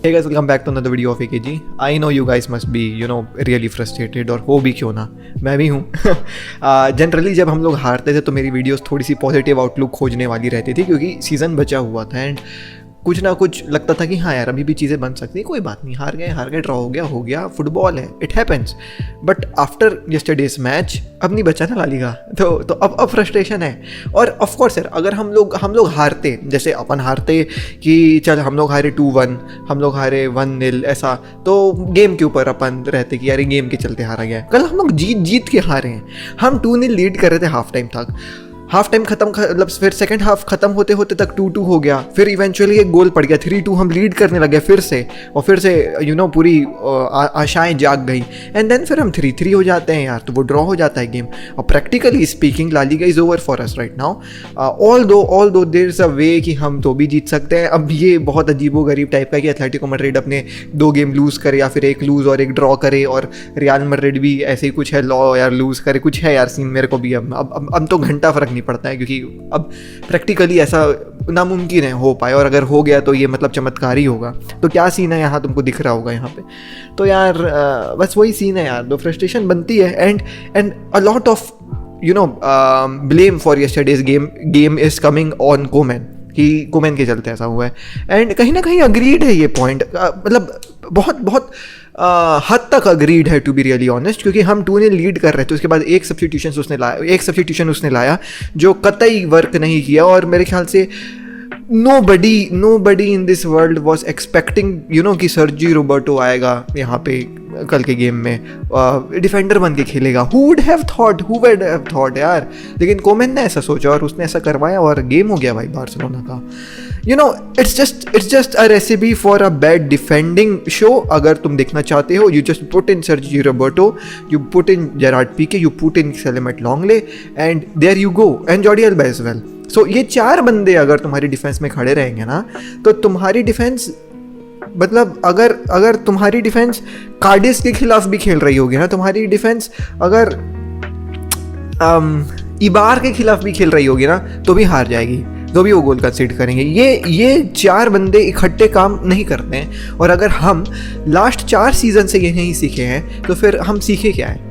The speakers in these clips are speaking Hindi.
Hey guys, welcome back to another video of AKG. I know you guys must be, really frustrated और हो भी क्यों ना, मैं भी हूँ. जनरली जब हम लोग हारते थे तो मेरी वीडियोस थोड़ी सी पॉजिटिव आउटलुक खोजने वाली रहती थी क्योंकि सीज़न बचा हुआ था एंड कुछ ना कुछ लगता था कि हाँ यार अभी भी चीज़ें बन सकती हैं, कोई बात नहीं, हार गए ड्रॉ हो गया, फुटबॉल है, it happens. But after yesterday's match अब नहीं बचा ना ला लीगा, तो अब फ्रस्ट्रेशन है. और ऑफ कोर्स यार अगर हम लोग हारते, जैसे अपन हारते कि चल हम लोग हारे 2-1, हम लोग हारे 1-0 ऐसा, तो गेम के ऊपर अपन रहते कि यार गेम के चलते हारा गया. कल हम लोग जीत के हारे हैं. हम 2-0 लीड कर रहे थे हाफ टाइम तक. हाफ टाइम खत्म, मतलब फिर सेकंड हाफ खत्म होते होते तक 2-2 हो गया. फिर इवेंचुअली एक गोल पड़ गया, 3-2 हम लीड करने लगे फिर से. और फिर से पूरी आशाएं जाग गई. एंड देन फिर हम 3-3 हो जाते हैं यार, तो वो ड्रॉ हो जाता है गेम. और practically speaking La Liga is over for us right now. Although there is a way कि हम तो भी जीत सकते हैं. अब ये बहुत अजीबोगरीब टाइप का है कि एथलेटिको मैड्रिड अपने 2 गेम लूज़ करे या फिर 1 लूज़ और 1 ड्रॉ करे, और रियल मैड्रिड भी ऐसे ही कुछ है, लॉ यार लूज़ करे, कुछ है यार सीन मेरे को भी. अब तो घंटा फ़र्क नहीं पड़ता है क्योंकि अब प्रैक्टिकली ऐसा नामुमकिन है हो पाए, और अगर हो गया तो ये मतलब चमत्कार ही होगा. तो क्या सीन है यहाँ तुमको दिख रहा होगा यहाँ पे. तो यार बस वही सीन है यार, दो फ्रस्ट्रेशन बनती है. And a lot of blame for yesterday's game is coming on Koeman, कि कोमैन के चलते ऐसा हुआ है. एंड कहीं ना कहीं अग्रीड है ये पॉइंट, मतलब बहुत हद तक अग्रीड है टू बी रियली ऑनेस्ट. क्योंकि हम 2-0 लीड कर रहे थे, उसके बाद एक सब्स्टिट्यूशन उसने लाया जो कतई वर्क नहीं किया. और मेरे ख्याल से nobody in this world was expecting कि सर्जी रोबर्टो आएगा यहाँ पे कल के गेम में, डिफेंडर बन के खेलेगा. who would have thought यार. लेकिन कोमेन ने ऐसा सोचा और उसने ऐसा करवाया और गेम हो गया भाई बार्सिलोना का. it's just a recipe for a bad defending show. अगर तुम देखना चाहते हो, you just put in Sergio Roberto, you put in Gerard Piqué, you put in Clement Longley and there you go, and Jordi Alba as well. So ये 4 बंदे अगर तुम्हारी डिफेंस में खड़े रहेंगे ना, तो तुम्हारी डिफेंस, मतलब अगर तुम्हारी डिफेंस कार्डिस के खिलाफ भी खेल रही होगी ना, तुम्हारी डिफेंस अगर इबार के खिलाफ भी खेल रही होगी ना, तो भी हार जाएगी, तो भी वो गोल कंसीड करेंगे. ये 4 बंदे इकट्ठे काम नहीं करते हैं. और अगर हम लास्ट 4 सीज़न से ये नहीं सीखे हैं तो फिर हम सीखे क्या है.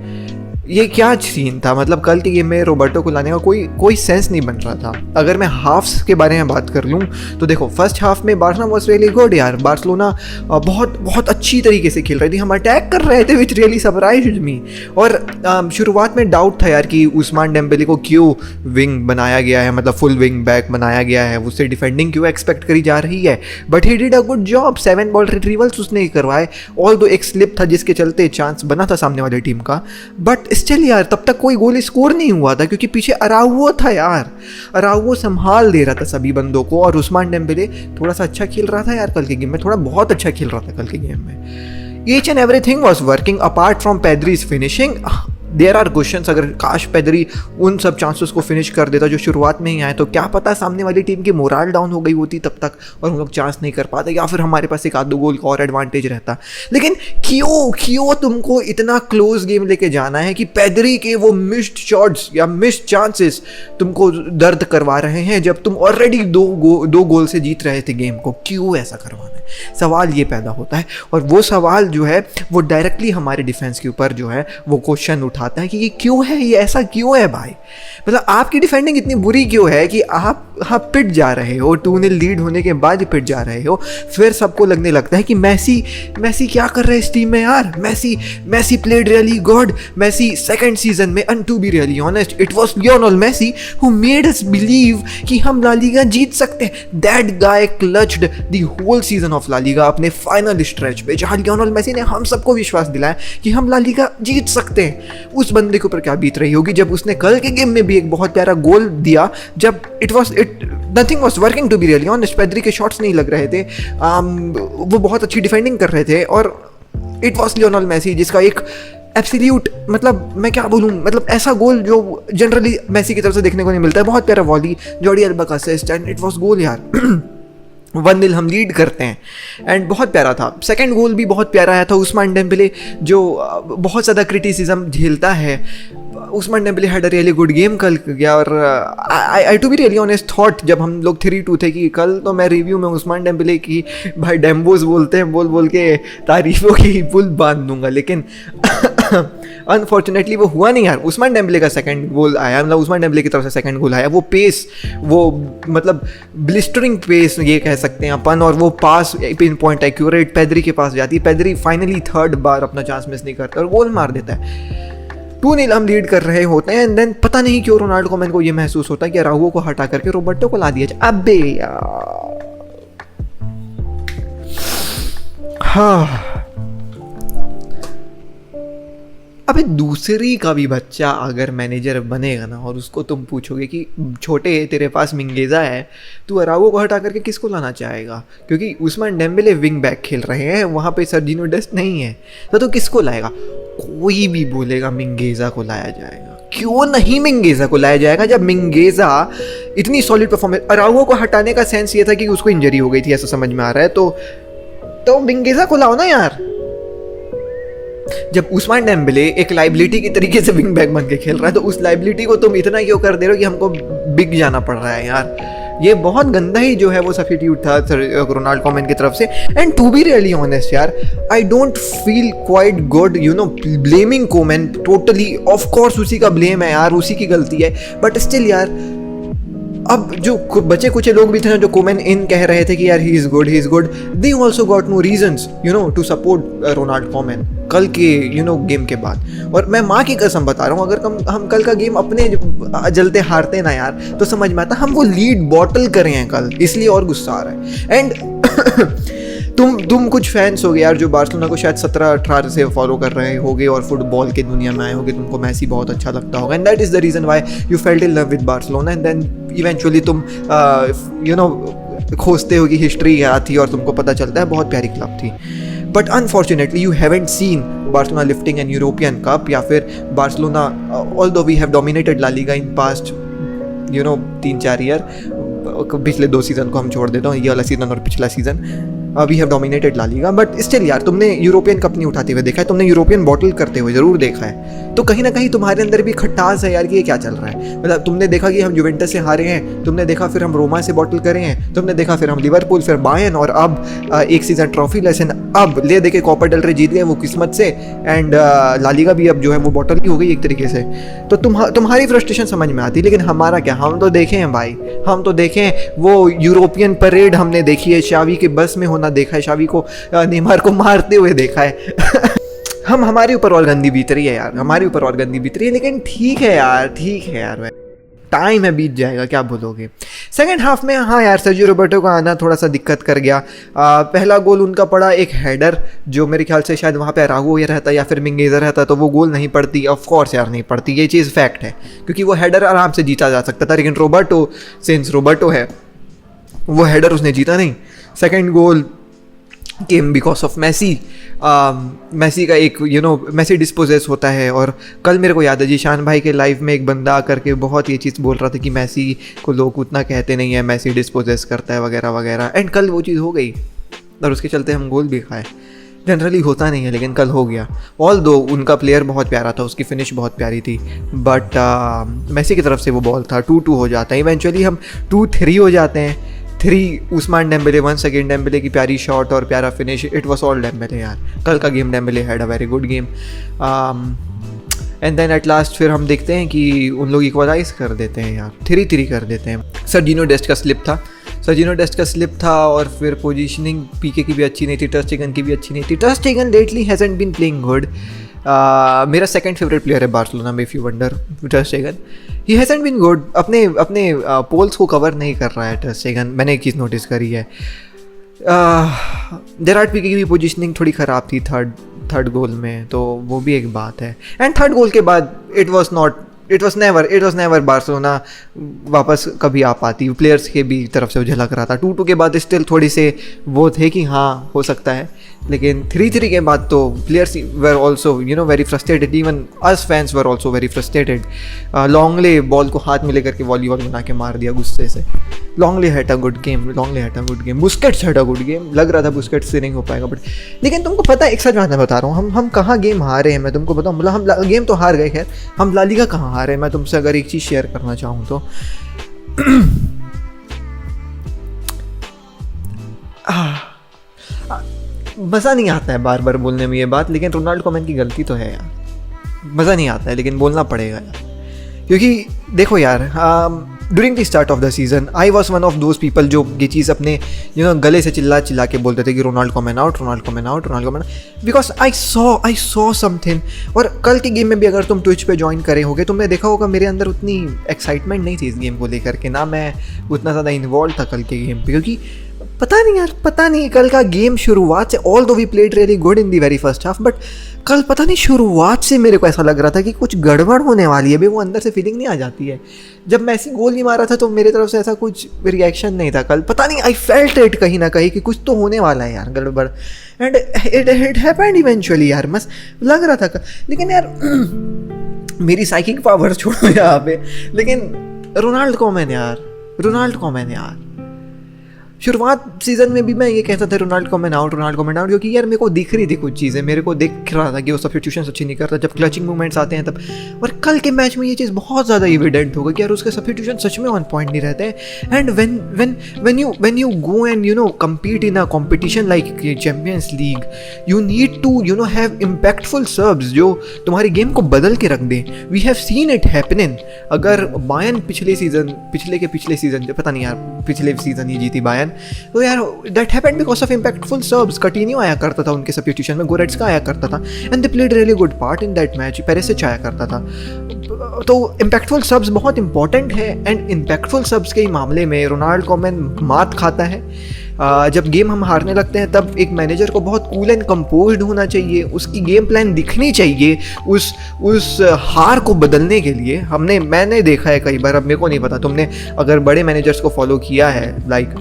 ये क्या सीन था, मतलब कल के गेम में रोबर्टो को लाने का कोई सेंस नहीं बन रहा था. अगर मैं हाफ्स के बारे में बात कर लूँ तो देखो, फर्स्ट हाफ में बार्सिलोना वाज रियली गुड यार. बार्सिलोना बहुत अच्छी तरीके से खेल रही थी, हम अटैक कर रहे थे विच रियली सरप्राइज्ड मी. और शुरुआत में डाउट था यार कि उस्मान डेम्बेले को क्यों विंग बनाया गया है, मतलब फुल विंग बैक बनाया गया है, उससे डिफेंडिंग क्यों एक्सपेक्ट करी जा रही है. But he did a good job. 7 ball retrievals उसने करवाए, ऑल दो एक स्लिप था जिसके चलते चांस बना था सामने वाली टीम का. बट स्टिल यार तब तक कोई गोल स्कोर नहीं हुआ था क्योंकि पीछे अराउवो था यार. अराउवो संभाल दे रहा था सभी बंदों को, और उस्मान डेम्बेले थोड़ा सा अच्छा खेल रहा था यार कल के गेम में, थोड़ा बहुत अच्छा खेल रहा था कल के गेम में. Each and everything was working apart from Pedri's finishing. There are questions, अगर काश पेद्री उन सब चांसेस को फिनिश कर देता जो शुरुआत में ही आए, तो क्या पता सामने वाली टीम की मोरल डाउन हो गई होती तब तक और हम लोग चांस नहीं कर पाते, या फिर हमारे पास एक आध 2 गोल का और एडवांटेज रहता. लेकिन क्यों तुमको इतना क्लोज गेम लेके जाना है कि पेद्री के वो मिस्ड शॉट्स या मिस्ड चांसेस तुमको दर्द करवा रहे हैं जब तुम ऑलरेडी 2 गोल से जीत रहे थे गेम को. क्यों ऐसा करवाना है, सवाल ये पैदा होता है. और वो सवाल जो है वो डायरेक्टली हमारे डिफेंस के ऊपर जो है वो क्वेश्चन उठाता है कि ये क्यों है, ये ऐसा क्यों है भाई. मतलब आपकी डिफेंडिंग इतनी बुरी क्यों है कि आप पिट जा रहे हो, 2-0 लीड होने के बाद पिट जा रहे हो. फिर सबको लगने लगता है कि मैसी क्या कर रहे हैं इस टीम में यार. Messi played really good. Messi second season में, and to be really honest, it was Lionel Messi who made us believe कि हम ला लीगा जीत सकते हैं. That guy clutched the whole season of La Liga अपने फाइनल स्ट्रेच पे, जहां लियोनेल मेसी ने हम सबको विश्वास दिलाया कि हम ला लीगा जीत सकते हैं. उस बंदे के ऊपर क्या बीत रही होगी जब उसने कल के गेम में भी एक बहुत प्यारा गोल दिया, जब nothing was working to be really honest. Pedri के शॉट्स नहीं लग रहे थे, वो बहुत अच्छी डिफेंडिंग कर रहे थे, और इट वाज लियोनेल मेसी जिसका एक एब्सोल्यूट, मतलब मैं क्या बोलूँ, मतलब ऐसा गोल जो जनरली मेसी की तरफ से देखने को नहीं मिलता है. बहुत प्यारा वॉली, जॉर्डी अल्बा का असिस्ट, एंड इट वाज गोल यार. 1-0 हम लीड करते हैं एंड बहुत प्यारा था. सेकंड गोल भी बहुत प्यारा आया था. उस्मान डेम्बेले जो बहुत ज़्यादा क्रिटिसिज्म झेलता है, Ousmane Dembele had a really good game कल गया। और I to be really honest thought जब हम लोग 3-2 थे कि कल तो मैं रिव्यू में उस्मान डेम्बले की भाई डेम्बोज बोलते हैं बोल बोल के तारीफों की पुल बांध दूंगा, लेकिन अनफॉर्चुनेटली वो हुआ नहीं यार। उस्मान डेम्बले का सेकंड गोल आया, मतलब उस्मान डेम्बले की तरफ से सेकंड गोल आया, वो पेस, वो मतलब ब्लिस्टरिंग पेस ये कह सकते हैं अपन, और वो पास पिन पॉइंट एक्यूरेट पेद्री के पास जाती है, पेद्री फाइनली थर्ड बार अपना चांस मिस नहीं करता और गोल मार देता है। 2-0 हम लीड कर रहे होते हैं, एंड देन पता नहीं क्यों रोनाल्डो को, मैंने को ये महसूस होता है कि राहुओ को हटा करके रोबर्टो को ला दिया जाए। अबे यार, हाँ, अबे दूसरी का भी बच्चा अगर मैनेजर बनेगा ना और उसको तुम पूछोगे कि छोटे तेरे पास मिंगेजा है, तू अराओगो को हटा करके किसको लाना चाहेगा? क्योंकि उस्मान डेम्बले विंग बैक खेल रहे हैं, वहाँ पे सर्जिनो डेस्ट नहीं है, तो किसको लाएगा? कोई भी बोलेगा मिंगेजा को लाया जाएगा। क्यों नहीं मिंगेजा को लाया जाएगा जब मिंगेजा इतनी सॉलिड परफॉर्मेंस। अराओगो को हटाने का सेंस ये था कि उसको इंजरी हो गई थी, ऐसा समझ में आ रहा है, तो मिंगेजा को लाओ ना यार। जब उस्मान डेम्बले एक लाइबिलिटी की तरीके से विंग बैक बन के खेल रहा है, तो उस लाइबिलिटी को तुम इतना क्यों कर दे रहे हो कि हमको बिग जाना पड़ रहा है यार। ये बहुत गंदा ही जो है वो सब्स्टिट्यूट था रोनाल्ड कोमन की तरफ से। And to be really honest यार, I don't feel quite good you know blaming Koeman totally. Of course उसी का ब्लेम है यार, उसी की गलती है, बट स्टिल यार, अब जो बचे कुछ लोग भी थे ना जो कोमन इन कह रहे थे कि यार he is good, they also got no reasons you know to support Ronald Koeman कल के यू नो गेम के बाद। और मैं माँ की कसम बता रहा हूँ, अगर हम कल का गेम अपने जलते हारते ना यार, तो समझ में आता हम वो लीड बॉटल करें हैं कल, इसलिए और गुस्सा आ रहा है। एंड तुम कुछ फैंस हो गए यार जो बार्सिलोना को शायद 17-18 से फॉलो कर रहे होगे और फुटबॉल की दुनिया में आए होगे, तुमको मेसी बहुत अच्छा लगता होगा, and that is the reason why you felt in love with Barcelona, and then eventually तुम यू नो खोजते हो कि हिस्ट्री क्या थी और तुमको पता चलता है बहुत प्यारी क्लब थी। But unfortunately you haven't seen Barcelona lifting an European cup, या फिर Barcelona although we have dominated La Liga in past you know 3-4 year, पिछले 2 सीज़न को हम छोड़ देता हूँ, ये वाला सीज़न और पिछला season, we have dominated La Liga. But still यार, तुमने यूरोपियन कप नहीं उठाते हुए देखा है, तुमने यूरोपियन बॉटल करते हुए ज़रूर देखा है, तो कहीं ना कहीं तुम्हारे अंदर भी खटास है यार कि ये क्या चल रहा है। मतलब तुमने देखा कि हम जुवेंटस से हारे हैं, तुमने देखा फिर हम रोमा से बॉटल करे हैं, तुमने देखा फिर हम लिवरपूल, फिर बायर्न, और अब एक सीज़न ट्रॉफी लेसन, अब ले दे के कोपा डेल रे जीत गए वो किस्मत से, एंड ला लीगा भी अब जो है वो बॉटल की हो गई एक तरीके से। तो तुम्हारी फ्रस्ट्रेशन समझ में आती, लेकिन हमारा क्या, हम तो देखे हैं भाई, हम तो देखें वो यूरोपियन परेड हमने देखी है, शावी के बस में होना देखा है, शावी को नेमार को मारते हुए देखा है। हमारे ऊपर और गंदी बीत रही है यार, हमारे ऊपर और गंदी बीत रही है, लेकिन ठीक है यार, टाइम है, बीत जाएगा, क्या बोलोगे। सेकंड हाफ में हाँ यार, सर्जियो रोबर्टो का आना थोड़ा सा दिक्कत कर गया। पहला गोल उनका पड़ा एक हेडर, जो मेरे ख्याल से शायद वहाँ पे राघो या रहता या फिर मिंगेजा रहता तो वो गोल नहीं पड़ती। ऑफ कोर्स यार नहीं पड़ती, ये चीज़ फैक्ट है, क्योंकि वो हेडर आराम से जीता जा सकता था, लेकिन रोबर्टो सिंस रोबर्टो है वो हेडर उसने जीता नहीं। Second goal came because of Messi. Messi का एक यू नो मैसी डिस्पोजेस होता है, और कल मेरे को याद है जीशान भाई के लाइव में एक बंदा आकर के बहुत ये चीज़ बोल रहा था कि मैसी को लोग उतना कहते नहीं है, मैसी डिस्पोजेस करता है वगैरह वगैरह, एंड कल वो चीज़ हो गई और उसके चलते हम गोल भी खाए। जनरली होता नहीं है, लेकिन कल हो गया। ऑल दो उनका प्लेयर बहुत प्यारा था, उसकी फिनिश बहुत प्यारी थी, बट मैसी की तरफ से वो बॉल था, 2-2 हो जाता है, इवेंचुअली हम 2-3 हो जाते हैं। 3 उस्मान डेम्बले, 1 सेकेंड डेम्बले की प्यारी शॉट और प्यारा finish, it was all Dembele यार। कल का game Dembele had a very good game, and then at last फिर हम देखते हैं कि उन लोग इक्वलाइज कर देते हैं यार, 3-3 कर देते हैं। सर्जिनो डेस्ट का स्लिप था, और फिर पोजीशनिंग पीके की भी अच्छी नहीं थी, टर स्टेगन की भी अच्छी नहीं थी। Ter Stegen lately hasn't been playing good. मेरा सेकंड फेवरेट प्लेयर है बार्सिलोना में, if you wonder, ter Stegen. He hasn't been good, अपने पोल्स को कवर नहीं कर रहा है टर स्टेगन, मैंने एक चीज़ नोटिस करी है। जेरार्ड पीके की भी पोजीशनिंग थोड़ी ख़राब थी थर्ड गोल में, तो वो भी एक बात है। एंड थर्ड गोल के बाद इट वॉज नेवर बार्सिलोना वापस कभी आ पाती, प्लेयर्स के भी तरफ से वो झलक रहा था। 2-2 के बाद स्टिल थोड़ी से वो थे कि हाँ हो सकता है, लेकिन 3-3 के बाद तो players were also very frustrated, even us fans were also very frustrated. लॉन्गले ball को हाथ में लेकर के वॉलीबॉल बना के मार दिया गुस्से से। लॉन्गले had a good game, Busquets had a good game, लग रहा था बुस्केट्स से नहीं हो पाएगा, बट लेकिन तुमको पता है, एक सच बात मैं बता रहा हूँ, हम कहाँ गेम हारे हैं मैं तुमको बताऊँ। मतलब हम गेम तो हार गए, खैर हम ला लीगा कहाँ हारे हैं। मैं तुमसे अगर एक चीज़ शेयर करना चाहूँ तो मज़ा नहीं आता है बार बार बोलने में ये बात, लेकिन रोनाल्डो कोमैन की गलती तो है यार। मज़ा नहीं आता है लेकिन बोलना पड़ेगा यार, क्योंकि देखो यार, during the start of the season I was one of those people जो ये चीज़ अपने गले से चिल्ला के बोलते थे कि Ronaldo Koeman out, because I saw something. और कल के गेम में भी अगर तुम ट्विच पे ज्वाइन करे होगे तुमने देखा होगा मेरे अंदर उतनी एक्साइटमेंट नहीं थी इस गेम को लेकर के, ना मैं उतना ज़्यादा इन्वॉल्व था कल के गेम पे, क्योंकि पता नहीं कल का गेम शुरुआत से, although we played really good in the very first half, but कल पता नहीं शुरुआत से मेरे को ऐसा लग रहा था कि कुछ गड़बड़ होने वाली है। भी वो अंदर से फीलिंग नहीं आ जाती है। जब मैसी गोल नहीं मारा था तो मेरी तरफ से ऐसा कुछ रिएक्शन नहीं था कल, पता नहीं, आई फेल्ट इट कहीं ना कहीं कि कुछ तो होने वाला है यार गड़बड़, एंड इट हैपेंड इवेंचुअली यार, मस्त लग रहा था। लेकिन यार मेरी साइकिक पावर छोड़ो यहाँ पे, लेकिन रोनाल्डो कोमैन यार, शुरुआत सीजन में भी मैं ये कहता था रोनाल्डो कोमैन आउट, क्योंकि यार मेरे को दिख रही थी कुछ चीज़ें, मेरे को दिख रहा था कि वो सब्स्टिट्यूशन अच्छी नहीं करता जब क्लचिंग मूवमेंट्स आते हैं तब। और कल के मैच में ये चीज़ बहुत ज़्यादा इविडेंट होगा कि यार उसके सब्स्टिट्यूशन सच में ऑन पॉइंट नहीं रहते हैं। And when you go and compete in a competition like Champions League, you need to have impactful serves जो तुम्हारी गेम को बदल के रख दें। We have seen it happening. अगर बायर्न पिछले सीजन पता नहीं यार, पिछले सीजन ही जीती बायर्न, तो यार that happened because of impactful serves. Continue आया करता था उनके सब्स्टिट्यूशन में, गोरेट्स्का आया करता था, and they played really good part in that match. Perisic आया करता था। तो इम्पैक्टफुल सर्व्स बहुत इंपॉर्टेंट है, एंड इम्पैक्टफुल सर्व्स के मामले में रोनाल्डो कोमैन मात खाता है। जब गेम हम हारने लगते हैं तब एक मैनेजर को बहुत कूल एंड कंपोज्ड होना चाहिए, उसकी गेम प्लान दिखनी चाहिए उस हार को बदलने के लिए। मैंने देखा है कई बार, अब मेरे को नहीं पता तुमने अगर बड़े मैनेजर्स को फॉलो किया है, लाइक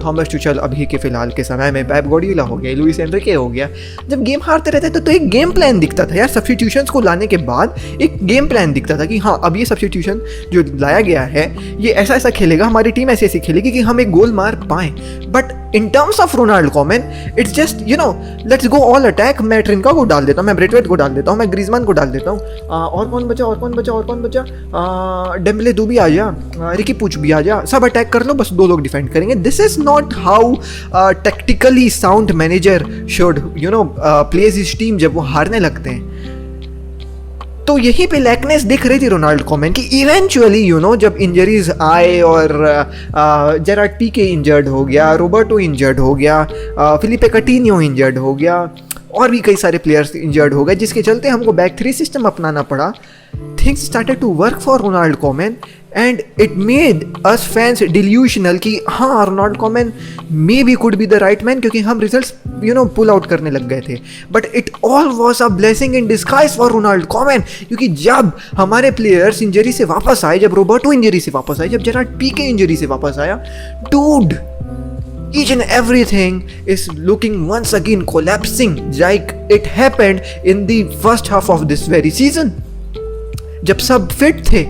थॉमस टुचेल अभी के फिलहाल के समय में, पेप गार्डियोला हो गया, लुइस एनरिके हो गया, जब गेम हारते रहते थे तो एक गेम प्लान दिखता था यार। सब्स्टिट्यूशंस को लाने के बाद एक गेम प्लान दिखता था कि हाँ अब ये सब्स्टिट्यूशन जो लाया गया है ये ऐसा खेलेगा, हमारी टीम ऐसी खेलेगी कि हम एक गोल मार पाएँ। But in terms of Ronaldo Koeman it's just let's go all attack. मैं ट्रिंका को डाल देता हूँ, मैं ब्रेथवेट को डाल देता हूँ, मैं ग्रीजमान को डाल देता हूँ, और कौन बचा, डेम्बले तू भी आ जा, रिकी पुच भी आ जा, सब अटैक कर लो, बस 2 लोग डिफेंड करेंगे। This is not how tactically sound manager should plays his team जब वो हारने लगते हैं। तो यहीं पे लैकनेस दिख रही थी रोनाल्डो कोमैन की। इवेंचुअली जब इंजरीज आए और जेरार्ड पीके इंजर्ड हो गया, रोबर्टो इंजर्ड हो गया, फिलिपे कटिन्यो इंजर्ड हो गया, और भी कई सारे प्लेयर्स इंजर्ड हो गए, जिसके चलते हमको बैक 3 सिस्टम अपनाना पड़ा। Things started to work for Ronaldo Koeman and it made us fans delusional कि हाँ Ronaldo Koeman may be could be the right man, क्योंकि हम रिजल्ट्स पुल आउट करने लग गए थे। But it all was a blessing in disguise for Ronaldo Koeman, क्योंकि जब हमारे प्लेयर्स इंजरी से वापस आए, जब रोबर्टो इंजरी से वापस आए, जब जेरार्ड पीके इंजरी से वापस आया, dude, each and everything is looking once again collapsing like it happened in the first half of this very season. जब सब फिट थे,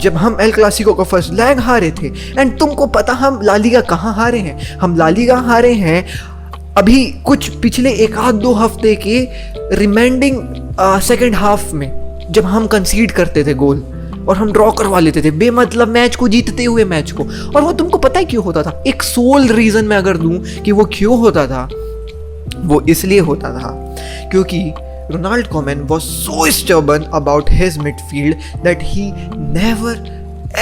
जब हम एल क्लासिको का फर्स्ट लेग हारे थे, एंड तुमको पता हम ला लीगा कहाँ हारे हैं? हम ला लीगा हारे हैं अभी कुछ पिछले 1-2 हफ्ते के रिमाइंडिंग सेकेंड हाफ में, जब हम कंसीड करते थे गोल और हम ड्रॉ करवा लेते थे बेमतलब मैच को, जीतते हुए मैच को। और वो तुमको पता है क्यों होता था? एक सोल रीजन मैं अगर दूं कि वो क्यों होता था, वो इसलिए होता था क्योंकि Ronaldo Koeman was so stubborn about his midfield that he never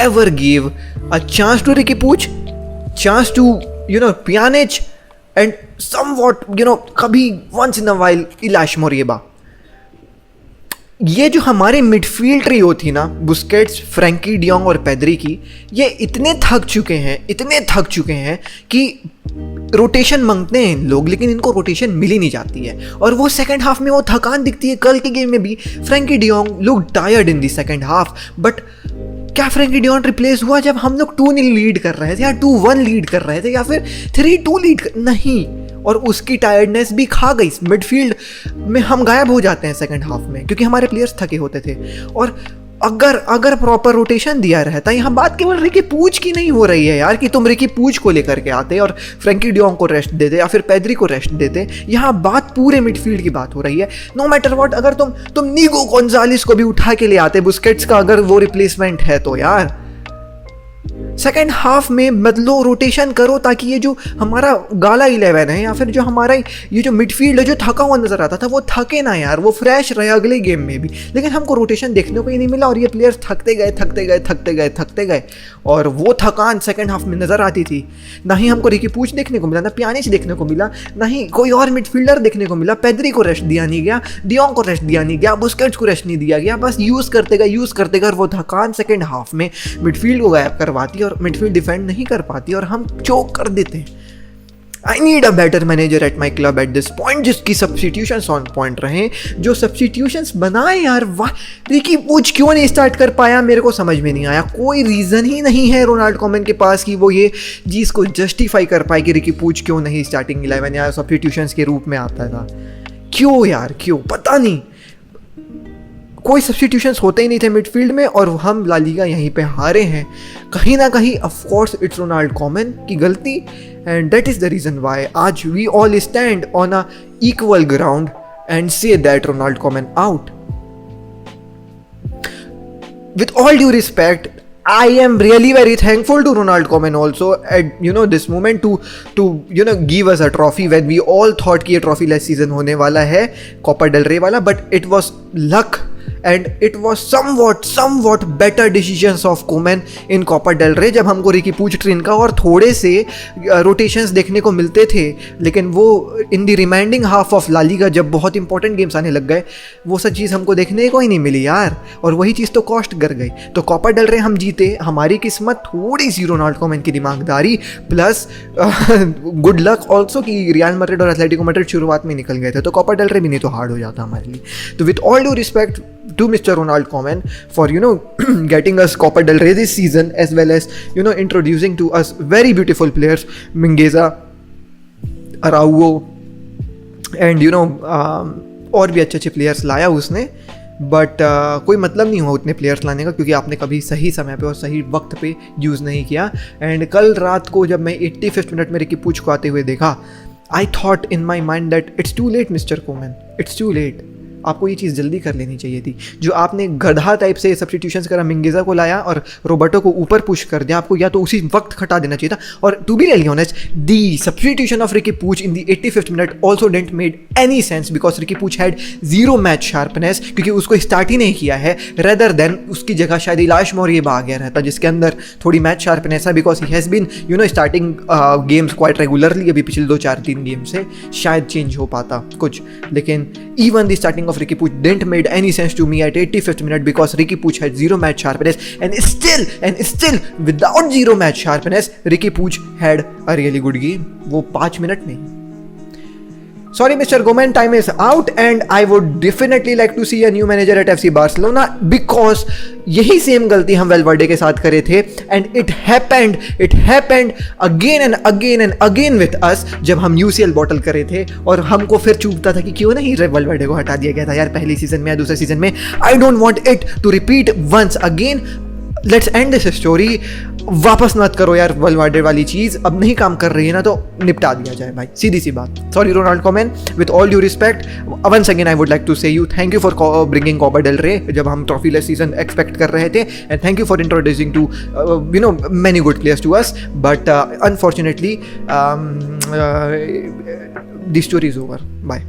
ever gave a chance to Riqui Puig, chance to Pjanic, and somewhat कभी once in a while इलाश मोरिएबा। ये जो हमारे मिडफील्ड ट्रियो थी ना, बुस्केट्स, फ्रैंकी डियोंग और पेद्री की, ये इतने थक चुके हैं कि रोटेशन मांगते हैं लोग, लेकिन इनको रोटेशन मिल ही नहीं जाती है, और वो सेकंड हाफ में वो थकान दिखती है। कल के गेम में भी Frenkie de Jong look tired in the second half, but क्या फ्रैंकी डियोंग रिप्लेस हुआ जब हम लोग 2-0 लीड कर रहे थे या 2-1 लीड कर रहे थे या फिर 3-2 लीड नहीं? और उसकी टायर्डनेस भी खा गई। मिडफील्ड में हम गायब हो जाते हैं सेकंड हाफ में क्योंकि हमारे प्लेयर्स थके होते थे। और अगर प्रॉपर रोटेशन दिया रहता, यहाँ बात केवल रिकी पूछ की नहीं हो रही है यार कि तुम रिकी पूछ को लेकर के आते और फ्रैंकी डियोंग को रेस्ट देते या फिर पेद्री को रेस्ट देते। यहाँ बात पूरे मिडफील्ड की बात हो रही है। नो मैटर व्हाट, अगर तुम नीगो गोंजालेस को भी उठा के ले आते बुस्केट्स का अगर वो रिप्लेसमेंट है तो यार सेकेंड हाफ में बदलो, रोटेशन करो ताकि ये जो हमारा गाला 11 है या फिर जो हमारा ये जो मिडफील्ड है जो थका हुआ नजर आता था वो थके ना यार, वो फ्रेश रहे अगले गेम में भी। लेकिन हमको रोटेशन देखने को ही नहीं मिला और ये प्लेयर्स थकते गए और वो थकान सेकेंड हाफ में नजर आती थी। ना ही हमको रिकी पूछ देखने को मिला, ना प्यानिच देखने को मिला, ना ही कोई और मिडफील्डर देखने को मिला। पेद्री को रेस्ट दिया नहीं गया, डियोंग को रेस्ट दिया नहीं गया, बुस्केट्स को रेस्ट नहीं दिया गया। बस यूज़ करते गए और वो थकान सेकेंड हाफ में मिडफील्ड को गायब करवाती और मिडफील्ड डिफेंड नहीं कर पाती और हम चोक कर देते हैं। I need a better manager at my club at this point, जिसकी सब्स्टिट्यूशंस ऑन पॉइंट रहे, जो सब्स्टिट्यूशंस बनाए यार। वाह, रिकी पूछ क्यों नहीं स्टार्ट कर पाया, मेरे को समझ में नहीं आया। कोई रीज़न ही नहीं है रोनाल्ड कोमन के पास कि वो ये चीज़ को जस्टिफाई कर पाए कि रिकी पूछ क्यों नहीं स्टार्टिंग 11 या सब्स्टिट्यूशंस के रूप में आता था। क्यों यार, क्यों, पता नहीं। कोई सब्स्टिट्यूशंस होते ही नहीं थे मिडफील्ड में और हम ला लीगा यहीं पे हारे हैं। कहीं ना कहीं of course it's Ronald Koeman की गलती and that is the reason why आज we all stand on a equal ground and say that Ronald Koeman out. With all due respect, I am really very thankful to Ronald Koeman also at this moment to give us a trophy when we all thought कि ये trophy less season होने वाला है Copa del Rey वाला, but it was luck and it was somewhat better decisions of Koeman in Copa del Rey जब हमको रिकी पूछ ट्रेन का और थोड़े से रोटेशंस देखने को मिलते थे। लेकिन वो in the reminding half of La Liga जब बहुत इंपॉर्टेंट गेम्स आने लग गए वो सब चीज़ हमको देखने को ही नहीं मिली यार, और वही चीज़ तो कॉस्ट कर गई। तो कोपा डेल रे हम जीते, हमारी किस्मत थोड़ी सी रोनाल्ड कोमन की दिमागदारी प्लस गुड लक ऑल्सो कि रियल मैड्रिड और एथलेटिको मैड्रिड शुरुआत में निकल गए थे, तो कोपा डेल रे भी नहीं तो हार्ड हो जाता हमारे लिए। तो with all due respect to Mr. Ronald Koeman for getting us Copa del Rey this season as well as introducing to us very beautiful players Mingueza, Araujo and और भी अच्छे प्लेयर्स लाया उसने। बट कोई मतलब नहीं हुआ उतने प्लेयर्स लाने का क्योंकि आपने कभी सही समय पे और सही वक्त पे यूज़ नहीं किया। एंड कल रात को जब मैं 85th मिनट में रिकी पूछ को आते हुए देखा, I thought in my mind that it's too late mister Koeman, it's too late. आपको ये चीज़ जल्दी कर लेनी चाहिए थी। जो आपने गधा टाइप से सब्स्टिट्यूशंस करा, मिंगेजा को लाया और रोबर्टो को ऊपर पुश कर दिया, आपको या तो उसी वक्त खटा देना चाहिए था। और to be really honest, the substitution of Riqui Puig in the 85th minute also didn't made any sense because Riqui Puig had zero match sharpness क्योंकि उसको स्टार्ट ही नहीं किया है। रेदर देन उसकी जगह शायद इलाश मोरिये आ गया रहता जिसके अंदर थोड़ी मैच शार्पनेस है because he has been starting games quite regularly अभी पिछले 2-4-3 गेम से, शायद चेंज हो पाता कुछ। लेकिन even the starting of Ricky Puig didn't made any sense to me at 85th minute because Ricky Puig had zero match sharpness and still without zero match sharpness Ricky Puig had a really good game वो 5 मिनट में। Sorry Mr. Koeman, time is out and I would definitely like to see a new manager at FC Barcelona because यही सेम गलती हम वेलवर्डे के साथ करे थे and it happened again and again with us जब हम UCL बॉटल करे थे और हमको फिर चूकता था कि क्यों नहीं वेलवर्डे को हटा दिया गया था यार पहली सीजन में या दूसरे सीजन में। I don't want it to repeat once again. Let's end this story. वापस मत करो यार वेलवर्डे वाली चीज़, अब नहीं काम कर रही है ना तो निपटा दिया जाए भाई, सीधी सी बात। Sorry Ronald Koeman, with all due respect once again I would like to say you thank you for bringing Copa del Rey जब हम ट्रॉफी लेस सीजन एक्सपेक्ट कर रहे थे, and thank you for introducing too many good players to us, but unfortunately the story is over. Bye.